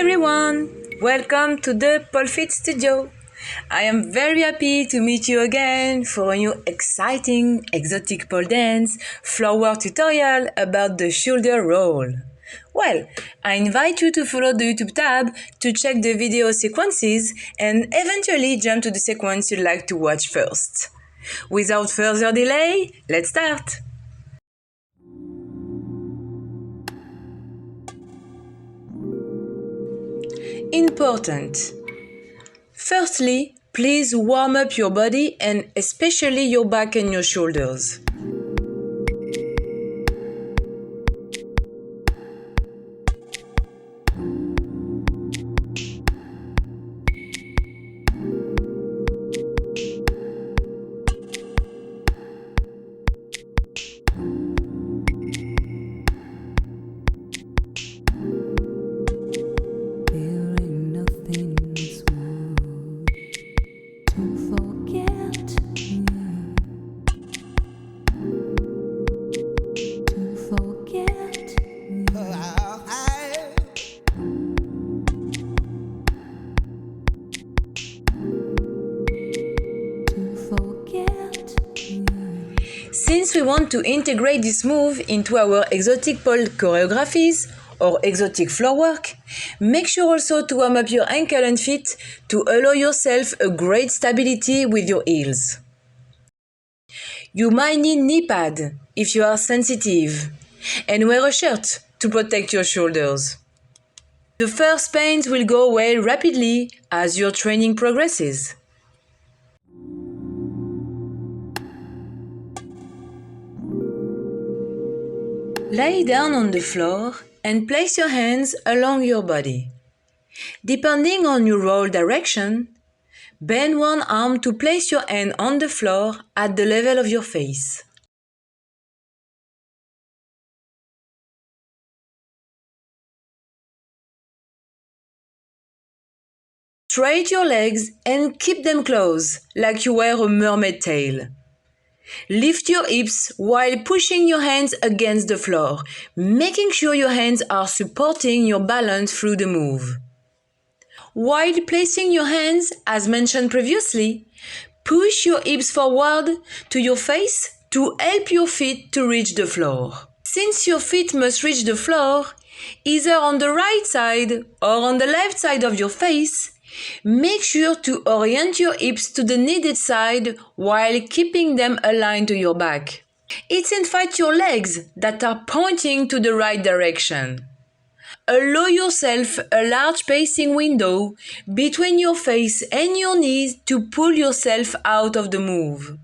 everyone! Welcome to the 𝗏𝗏𝗡 studio. I am very happy to meet you again for a new exciting exotic pole dance floorwork tutorial about the shoulder roll. Well, I invite you to follow the YouTube tab to check the video sequences and eventually jump to the sequence you'd like to watch first. Without further delay, let's start! Important. Firstly, please warm up your body and especially your back and your shoulders. Since we want to integrate this move into our exotic pole choreographies or exotic floor work, make sure also to warm up your ankle and feet to allow yourself a great stability with your heels. You might need knee pad if you are sensitive, and wear a shirt to protect your shoulders. The first pains will go away rapidly as your training progresses. Lay down on the floor and place your hands along your body. Depending on your roll direction, bend one arm to place your hand on the floor at the level of your face. Straighten your legs and keep them closed like you wear a mermaid tail. Lift your hips while pushing your hands against the floor, making sure your hands are supporting your balance through the move. While placing your hands, as mentioned previously, push your hips forward to your face to help your feet to reach the floor. Since your feet must reach the floor, either on the right side or on the left side of your face, make sure to orient your hips to the needed side while keeping them aligned to your back. It's in fact your legs that are pointing to the right direction. Allow yourself a large spacing window between your face and your knees to pull yourself out of the move.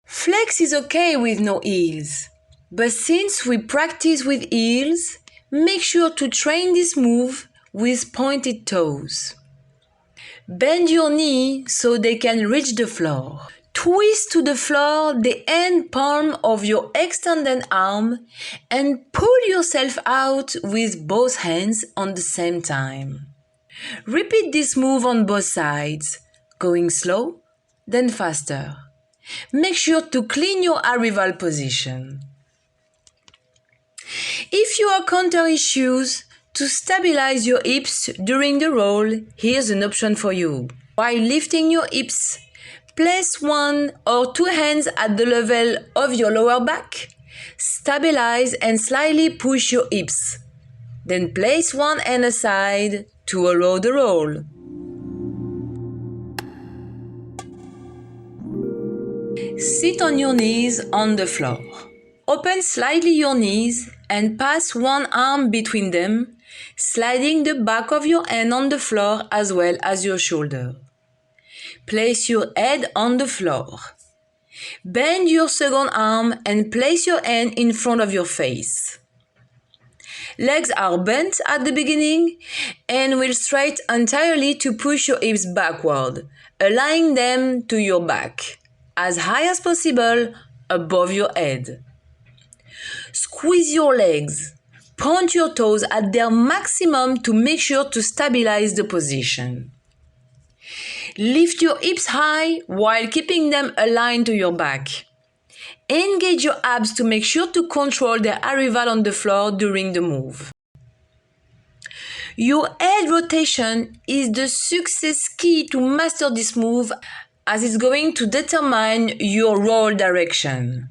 Flex is okay with no heels, but since we practice with heels, make sure to train this move with pointed toes. Bend your knee so they can reach the floor. Twist to the floor the end palm of your extended arm and pull yourself out with both hands on the same time. Repeat this move on both sides, going slow, then faster. Make sure to clean your arrival position. If you encounter issues to stabilize your hips during the roll, here's an option for you. While lifting your hips, place one or two hands at the level of your lower back. Stabilize and slightly push your hips. Then place one hand aside to allow the roll. Sit on your knees on the floor. Open slightly your knees and pass one arm between them, sliding the back of your hand on the floor as well as your shoulder. Place your head on the floor. Bend your second arm and place your hand in front of your face. Legs are bent at the beginning and will straight entirely to push your hips backward, aligning them to your back, as high as possible above your head. Squeeze your legs. Point your toes at their maximum to make sure to stabilize the position. Lift your hips high while keeping them aligned to your back. Engage your abs to make sure to control their arrival on the floor during the move. Your head rotation is the success key to master this move, as it's going to determine your roll direction.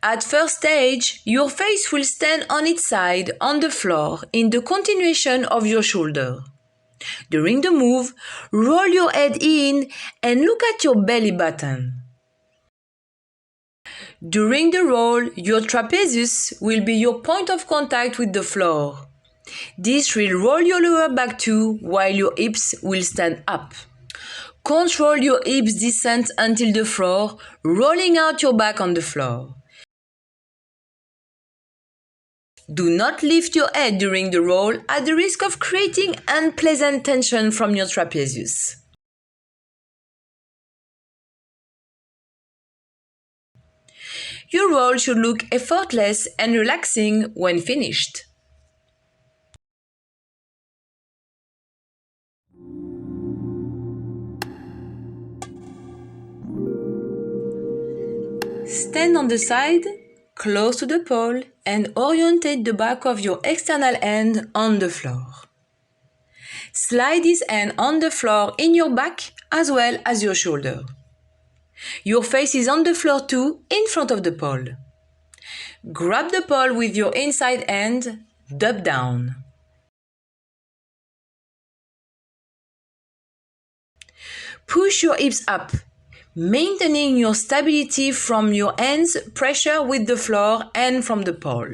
At first stage, your face will stand on its side on the floor in the continuation of your shoulder. During the move, roll your head in and look at your belly button. During the roll, your trapezius will be your point of contact with the floor. This will roll your lower back too, while your hips will stand up. Control your hips descent until the floor, rolling out your back on the floor. Do not lift your head during the roll at the risk of creating unpleasant tension from your trapezius. Your roll should look effortless and relaxing when finished. Stand on the side, close to the pole, and orientate the back of your external hand on the floor. Slide this hand on the floor in your back as well as your shoulder. Your face is on the floor too, in front of the pole. Grab the pole with your inside hand, dub down. Push your hips up, maintaining your stability from your hands' pressure with the floor and from the pole.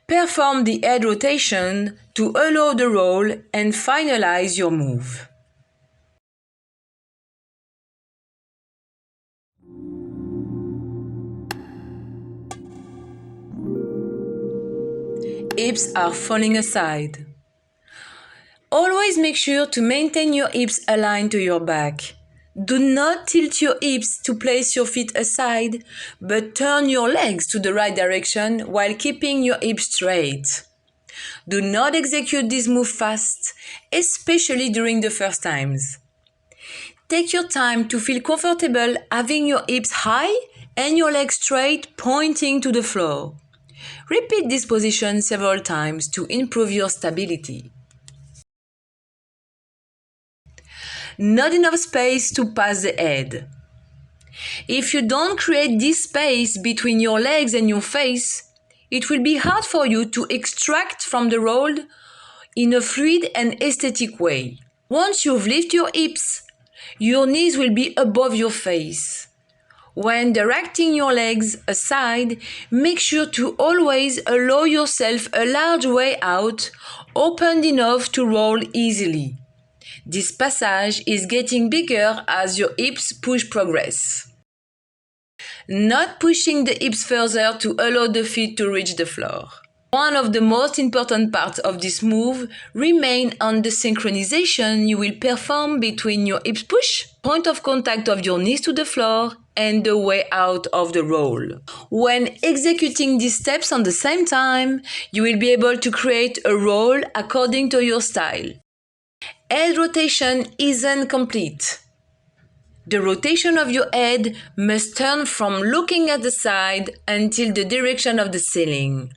Perform the head rotation to allow the roll and finalize your move. Hips are falling aside. Always make sure to maintain your hips aligned to your back. Do not tilt your hips to place your feet aside, but turn your legs to the right direction while keeping your hips straight. Do not execute this move fast, especially during the first times. Take your time to feel comfortable having your hips high and your legs straight, pointing to the floor. Repeat this position several times to improve your stability. Not enough space to pass the head. If you don't create this space between your legs and your face, it will be hard for you to extract from the roll in a fluid and aesthetic way. Once you've lifted your hips, your knees will be above your face. When directing your legs aside, make sure to always allow yourself a large way out, open enough to roll easily. This passage is getting bigger as your hips push progress. Not pushing the hips further to allow the feet to reach the floor. One of the most important parts of this move remains on the synchronization you will perform between your hips push, point of contact of your knees to the floor, and the way out of the roll. When executing these steps on the same time, you will be able to create a roll according to your style. Head rotation isn't complete. The rotation of your head must turn from looking at the side until the direction of the ceiling.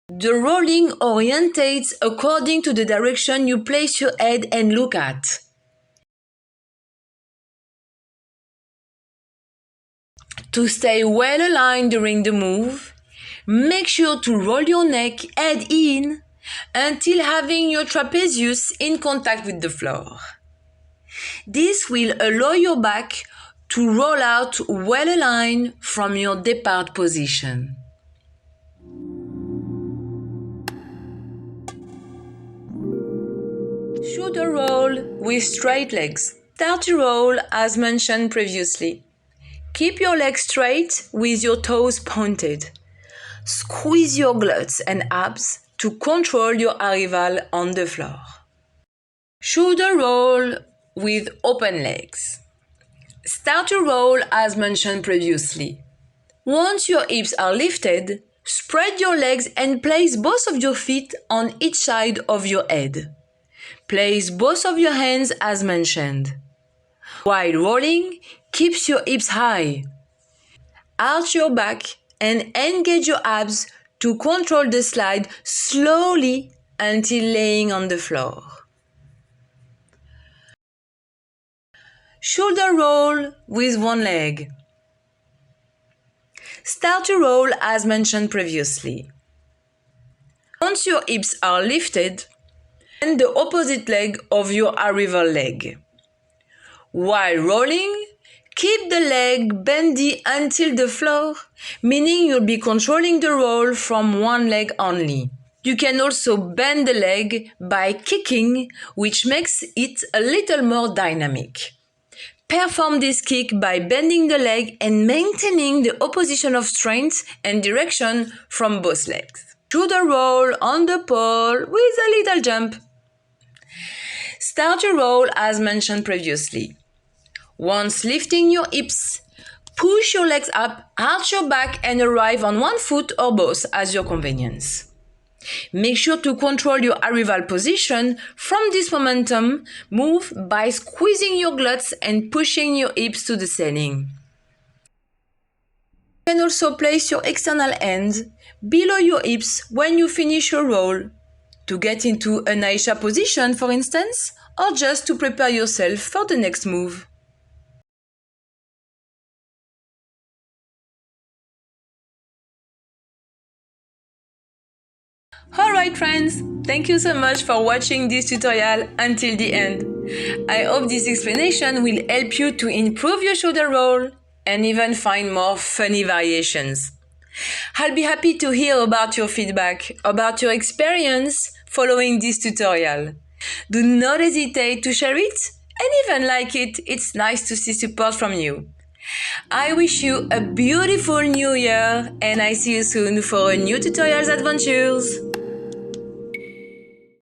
The rolling orientates according to the direction you place your head and look at. To stay well aligned during the move, make sure to roll your neck head in until having your trapezius in contact with the floor. This will allow your back to roll out well aligned from your départ position. Shoulder roll with straight legs. Start to roll as mentioned previously. Keep your legs straight with your toes pointed. Squeeze your glutes and abs to control your arrival on the floor. Shoulder roll with open legs. Start to roll as mentioned previously. Once your hips are lifted, spread your legs and place both of your feet on each side of your head. Place both of your hands as mentioned. While rolling, keep your hips high. Arch your back and engage your abs to control the slide slowly until laying on the floor. Shoulder roll with one leg. Start to roll as mentioned previously. Once your hips are lifted, bend the opposite leg of your arrival leg. While rolling, keep the leg bendy until the floor, meaning you'll be controlling the roll from one leg only. You can also bend the leg by kicking, which makes it a little more dynamic. Perform this kick by bending the leg and maintaining the opposition of strength and direction from both legs. Shoulder roll on the pole with a little jump. Start your roll as mentioned previously. Once lifting your hips, push your legs up, arch your back and arrive on one foot or both as your convenience. Make sure to control your arrival position from this momentum move by squeezing your glutes and pushing your hips to the ceiling. You can also place your external hand below your hips when you finish your roll to get into an 𝗙𝗍𝗀 position, for instance, or just to prepare yourself for the next move. Alright friends, thank you so much for watching this tutorial until the end. I hope this explanation will help you to improve your shoulder roll and even find more funny variations. I'll be happy to hear about your feedback, about your experience following this tutorial. Do not hesitate to share it and even like it. It's nice to see support from you. I wish you a beautiful new year and I see you soon for a new tutorials adventures.